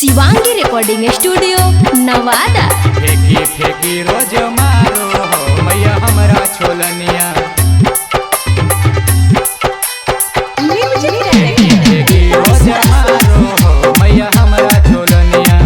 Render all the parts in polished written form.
Shivangi recording studio Nawada. फेंकी फेंकी रोज मारो हो मैया हमरा छोलनिया। फेंकी फेंकी रोज मारो हो मैया हमरा छोलनिया।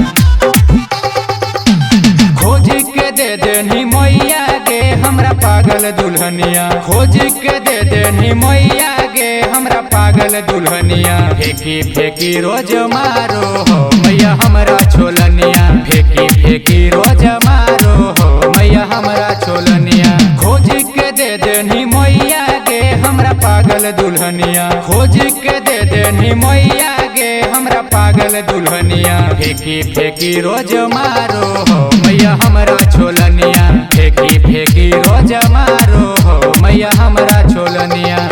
खोज के दे देनी मैया गे हमरा पागल दुल्हनिया। खोज के दे देनी मैया गे हमरा पागल दुल्हनिया। फेंकी फेंकी रोज मारो हो मैया हमरा छोलनिया। फेंकी फेंकी रोज मारो हो मैया हमरा छोलनिया। खोज के दे देनी मैया गे हमरा पागल दुल्हनिया। खोज के दे देनी मैया गे हमरा पागल दुल्हनिया। फेंकी फेंकी रोज मारो हो मैया हमरा छोलनिया। फेंकी फेंकी रोज मारो हो मैया हमरा छोलनिया।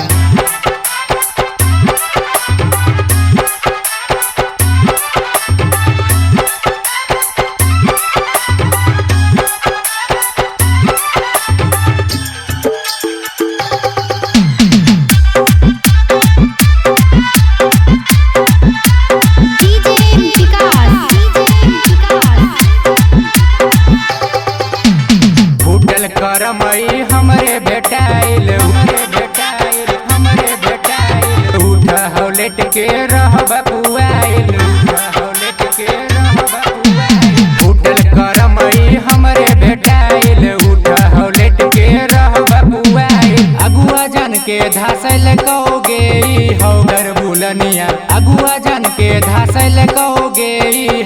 करमई हमरे भेटाइल हमरे भेटाइल। उठा हौलेट के रहब पुआइल। फूटल करमई हमरे भेटाइल। उठा हौलेट के रहब पुआइल। अगुआ जान के धासल कहोगे हौगर बुलनिया। अगुआ जान के धासल कहोगे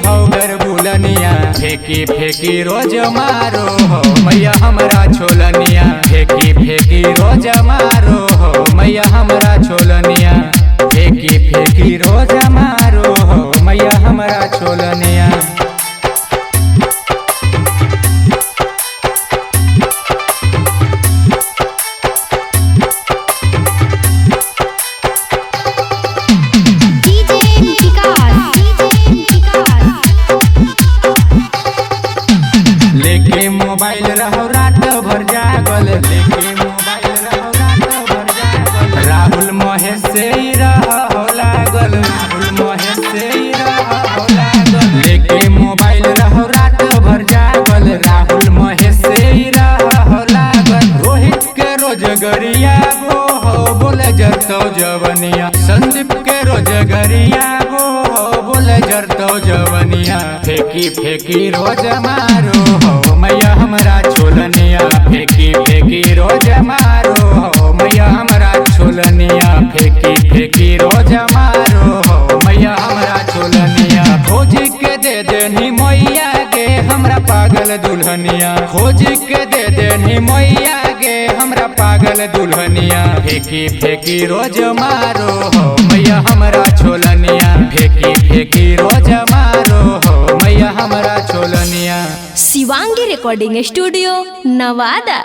हौगर बुलनिया। फेंकी फेंकी रोज मारो हो मैया हमरा छोलनिया। फेंकी फेंकी रोज मारो हो मैया हमरा छोलनिया। फेंकी फेंकी रोज मारो हो मैया हमरा छोलनिया। लेके मोबाइल रहो रात भर जागल। लेके मोबाइल रहो रात भर जागल। राहुल महेश से ही रहो लागल। राहुल महेश से ही रहो लागल। लेके मोबाइल रहो रात भर जागल। राहुल महेश से ही रहो लागल। रोहित के रोज गरिया गो हो बोले जरतो जवनिया। संदीप के रोज गरिया गो हो बोले जरतो जवनिया। फेंकी फेंकी रोज मारो हो मैया हमरा छोलनिया। फेंकी फेंकी रोज मारो हो मैया हमरा छोलनिया। फेंकी फेंकी रोज मारो हो मैया हमरा छोलनिया। खोज के दे देनी मैया गे हमरा पागल दुल्हनिया। खोज के दे देनी मैया गे हमरा पागल दुल्हनिया। फेंकी फेंकी रोज मारो हो मैया हमरा छोलनिया। फेंकी फेंकी रोज मारो हो मैया हमरा छोलनिया। Shivangi recording studio Nawada.